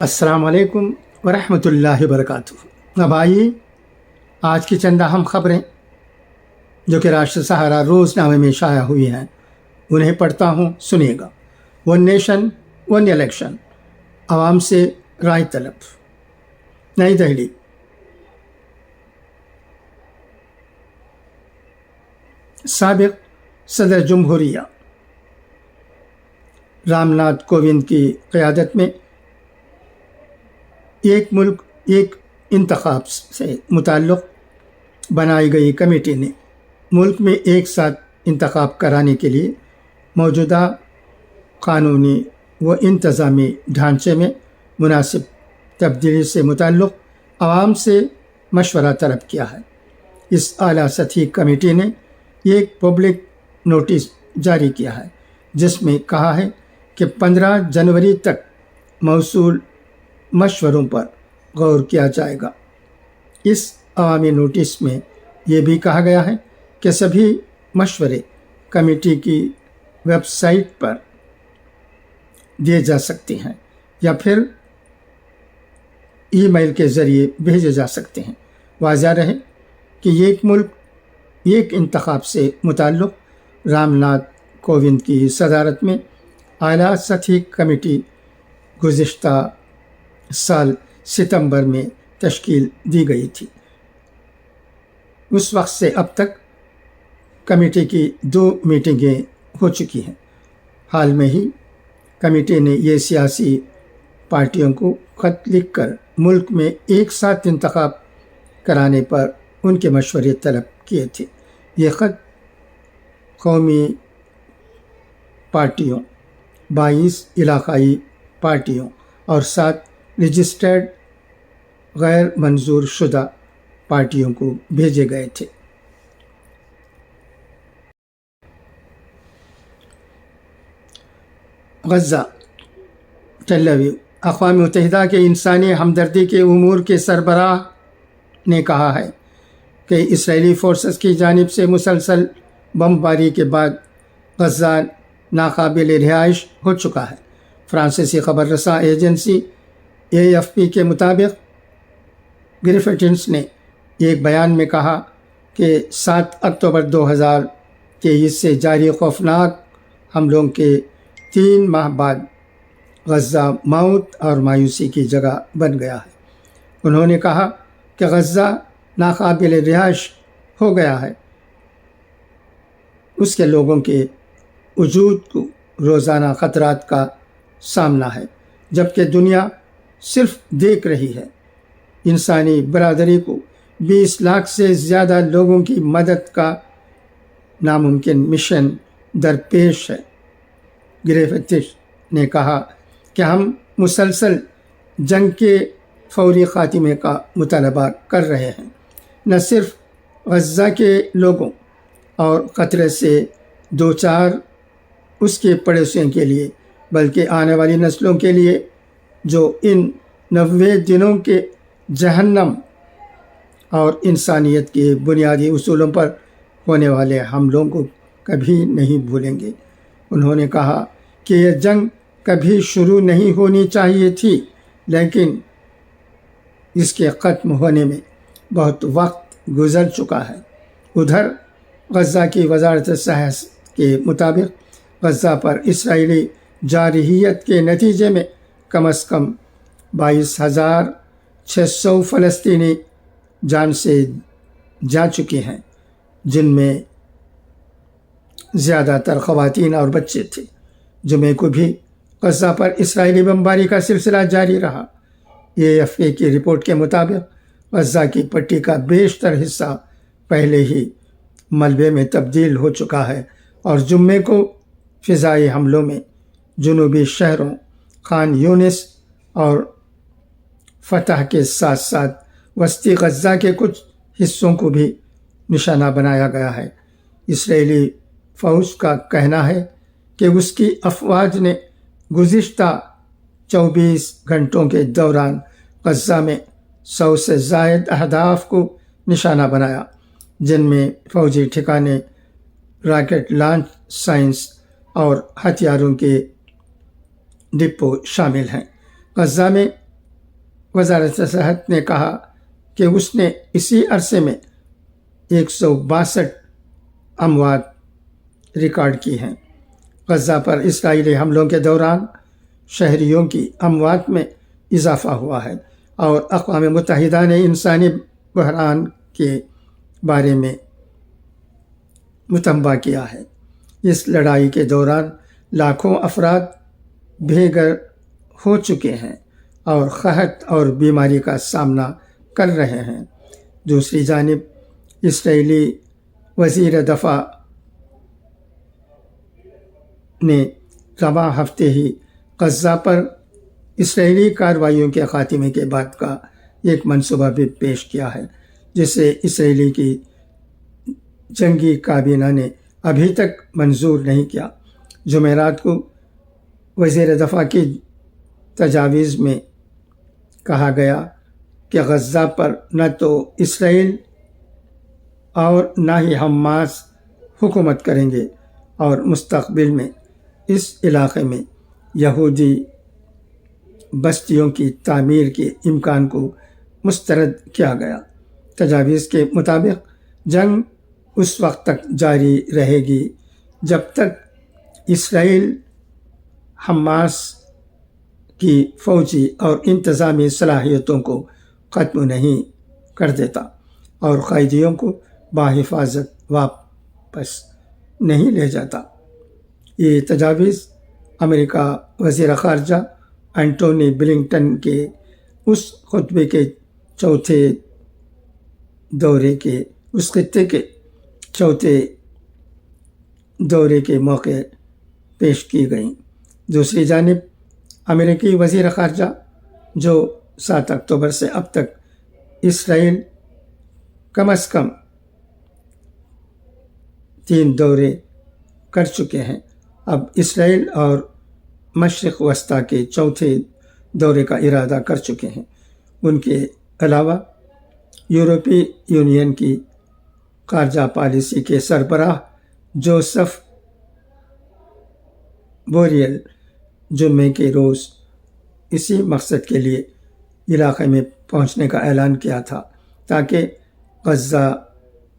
السلام علیکم ورحمۃ اللہ وبرکاتہ۔ اب آئیے آج کی چند اہم خبریں جو کہ راشٹر سہارا روز نامے میں شائع ہوئی ہیں انہیں پڑھتا ہوں، سنیے گا۔ ون نیشن ون الیکشن، عوام سے رائے طلب۔ نئی دہلی، سابق صدر جمہوریہ رام ناتھ کووند کی قیادت میں ایک ملک ایک انتخاب سے متعلق بنائی گئی کمیٹی نے ملک میں ایک ساتھ انتخاب کرانے کے لیے موجودہ قانونی و انتظامی ڈھانچے میں مناسب تبدیلی سے متعلق عوام سے مشورہ طلب کیا ہے۔ اس اعلیٰ سطحی کمیٹی نے ایک پبلک نوٹس جاری کیا ہے جس میں کہا ہے کہ 15 جنوری تک موصول مشوروں پر غور کیا جائے گا۔ اس عوامی نوٹس میں یہ بھی کہا گیا ہے کہ سبھی مشورے کمیٹی کی ویب سائٹ پر دیے جا سکتے ہیں یا پھر ای میل کے ذریعے بھیجے جا سکتے ہیں۔ واضح رہے کہ ایک ملک ایک انتخاب سے متعلق رام ناتھ کووند کی صدارت میں اعلیٰ سطحی کمیٹی گزشتہ سال ستمبر میں تشکیل دی گئی تھی۔ اس وقت سے اب تک کمیٹی کی 2 میٹنگیں ہو چکی ہیں۔ حال میں ہی کمیٹی نے یہ سیاسی پارٹیوں کو خط لکھ کر ملک میں ایک ساتھ انتخاب کرانے پر ان کے مشورے طلب کیے تھے۔ یہ خط قومی پارٹیوں، 22 علاقائی پارٹیوں اور 7 رجسٹرڈ غیر منظور شدہ پارٹیوں کو بھیجے گئے تھے۔ غزہ، ٹیل اویو۔ اقوام متحدہ کے انسانی ہمدردی کے امور کے سربراہ نے کہا ہے کہ اسرائیلی فورسز کی جانب سے مسلسل بمباری کے بعد غزہ ناقابل رہائش ہو چکا ہے۔ فرانسیسی خبر رساں ایجنسی AFP کے مطابق گریفٹنس نے ایک بیان میں کہا کہ 7 اکتوبر 2023 سے جاری خوفناک حملوں کے 3 ماہ بعد غزہ موت اور مایوسی کی جگہ بن گیا ہے۔ انہوں نے کہا کہ غزہ ناقابل رہائش ہو گیا ہے، اس کے لوگوں کے وجود کو روزانہ خطرات کا سامنا ہے، جبکہ دنیا صرف دیکھ رہی ہے۔ انسانی برادری کو 20 لاکھ سے زیادہ لوگوں کی مدد کا ناممکن مشن درپیش ہے۔ گریفٹس نے کہا کہ ہم مسلسل جنگ کے فوری خاتمے کا مطالبہ کر رہے ہیں، نہ صرف غزہ کے لوگوں اور خطرے سے دوچار اس کے پڑوسیوں کے لیے بلکہ آنے والی نسلوں کے لیے جو ان 90 دنوں کے جہنم اور انسانیت کے بنیادی اصولوں پر ہونے والے حملوں کو کبھی نہیں بھولیں گے۔ انہوں نے کہا کہ یہ جنگ کبھی شروع نہیں ہونی چاہیے تھی، لیکن اس کے ختم ہونے میں بہت وقت گزر چکا ہے۔ ادھر غزہ کی وزارت صحت کے مطابق غزہ پر اسرائیلی جارحیت کے نتیجے میں کم از کم 22,600 فلسطینی جان سے جا چکے ہیں، جن میں زیادہ تر خواتین اور بچے تھے۔ جمعے کو بھی غزہ پر اسرائیلی بمباری کا سلسلہ جاری رہا۔ AFP کی رپورٹ کے مطابق غزہ کی پٹی کا بیشتر حصہ پہلے ہی ملبے میں تبدیل ہو چکا ہے اور جمعے کو فضائی حملوں میں جنوبی شہروں خان یونس اور فتح کے ساتھ ساتھ وسطی غزہ کے کچھ حصوں کو بھی نشانہ بنایا گیا ہے۔ اسرائیلی فوج کا کہنا ہے کہ اس کی افواج نے گزشتہ 24 گھنٹوں کے دوران غزہ میں 100 سے زائد اہداف کو نشانہ بنایا، جن میں فوجی ٹھکانے، راکٹ لانچ سائنس اور ہتھیاروں کے ڈپو شامل ہیں۔ غزہ میں وزارت صحت نے کہا کہ اس نے اسی عرصے میں 162 اموات ریکارڈ کی ہیں۔ غزہ پر اسرائیلی حملوں کے دوران شہریوں کی اموات میں اضافہ ہوا ہے اور اقوام متحدہ نے انسانی بحران کے بارے میں متنبہ کیا ہے۔ اس لڑائی کے دوران لاکھوں افراد بے گھر ہو چکے ہیں اور قحط اور بیماری کا سامنا کر رہے ہیں۔ دوسری جانب اسرائیلی وزیر دفاع نے رواں ہفتے ہی غزہ پر اسرائیلی کارروائیوں کے خاتمے کے بعد کا ایک منصوبہ بھی پیش کیا ہے، جسے اسرائیلی کی جنگی کابینہ نے ابھی تک منظور نہیں کیا۔ جمعرات کو وزیر دفاع کی تجاویز میں کہا گیا کہ غزہ پر نہ تو اسرائیل اور نہ ہی حماس حکومت کریں گے اور مستقبل میں اس علاقے میں یہودی بستیوں کی تعمیر کے امکان کو مسترد کیا گیا۔ تجاویز کے مطابق جنگ اس وقت تک جاری رہے گی جب تک اسرائیل حماس کی فوجی اور انتظامی صلاحیتوں کو ختم نہیں کر دیتا اور قیدیوں کو بحفاظت واپس نہیں لے جاتا۔ یہ تجاویز امریکہ وزیر خارجہ اینٹونی بلنکن کے اس خطبے کے اس خطے کے چوتھے دورے کے موقع پیش کی گئیں۔ دوسری جانب امریکی وزیر خارجہ جو 7 اکتوبر سے اب تک اسرائیل کم از کم 3 دورے کر چکے ہیں، اب اسرائیل اور مشرق وسطیٰ کے چوتھے دورے کا ارادہ کر چکے ہیں۔ ان کے علاوہ یورپی یونین کی خارجہ پالیسی کے سربراہ جوزف بوریل جمعے کے روز اسی مقصد کے لیے علاقے میں پہنچنے کا اعلان کیا تھا تاکہ غزہ،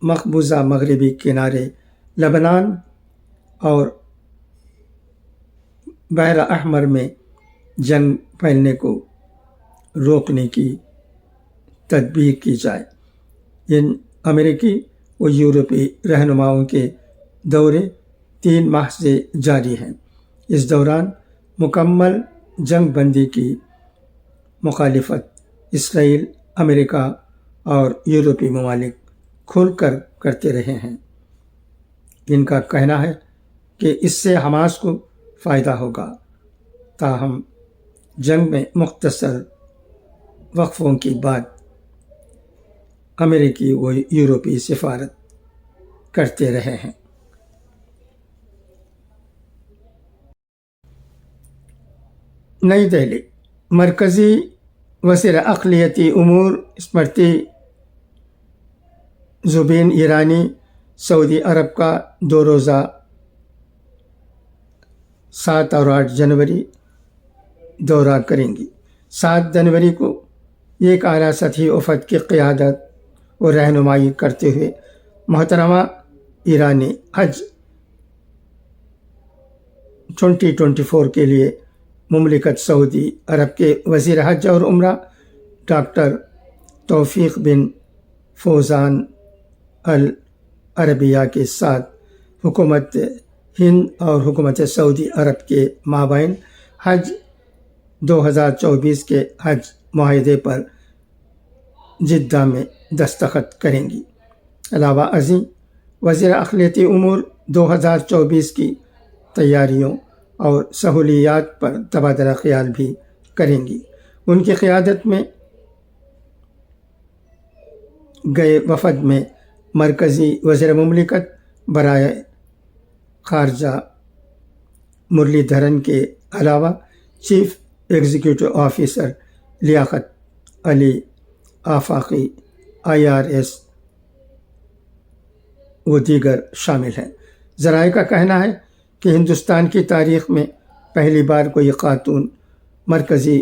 مقبوضہ مغربی کنارے، لبنان اور بحر احمر میں جنگ پھیلنے کو روکنے کی تدبیر کی جائے۔ ان امریکی و یورپی رہنماؤں کے دورے 3 ماہ سے جاری ہیں۔ اس دوران مکمل جنگ بندی کی مخالفت اسرائیل، امریکہ اور یورپی ممالک کھل کر کرتے رہے ہیں۔ ان کا کہنا ہے کہ اس سے حماس کو فائدہ ہوگا، تاہم جنگ میں مختصر وقفوں کے بعد امریکی و یورپی سفارت کرتے رہے ہیں۔ نئی دہلی، مرکزی وزیر اقلیتی امور اسمرتی زوبین ایرانی سعودی عرب کا 2 روزہ 7 اور 8 جنوری دورہ کریں گی۔ 7 جنوری کو ایک اعلیٰ سطحی وفد کی قیادت اور رہنمائی کرتے ہوئے محترمہ ایرانی حج 2024 کے لیے مملکت سعودی عرب کے وزیر حج اور عمرہ ڈاکٹر توفیق بن فوزان العربیہ کے ساتھ حکومت ہند اور حکومت سعودی عرب کے مابین حج 2024 کے حج معاہدے پر جدہ میں دستخط کریں گی۔ علاوہ ازیں وزیر اقلیتی امور 2024 کی تیاریوں اور سہولیات پر تبادلہ خیال بھی کریں گی۔ ان کی قیادت میں گئے وفد میں مرکزی وزیر مملکت برائے خارجہ مرلی دھرن کے علاوہ chief executive officer Liaquat Ali آفاقی IRS و دیگر شامل ہیں۔ ذرائع کا کہنا ہے کہ ہندوستان کی تاریخ میں پہلی بار کوئی خاتون مرکزی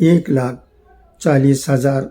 1,40,000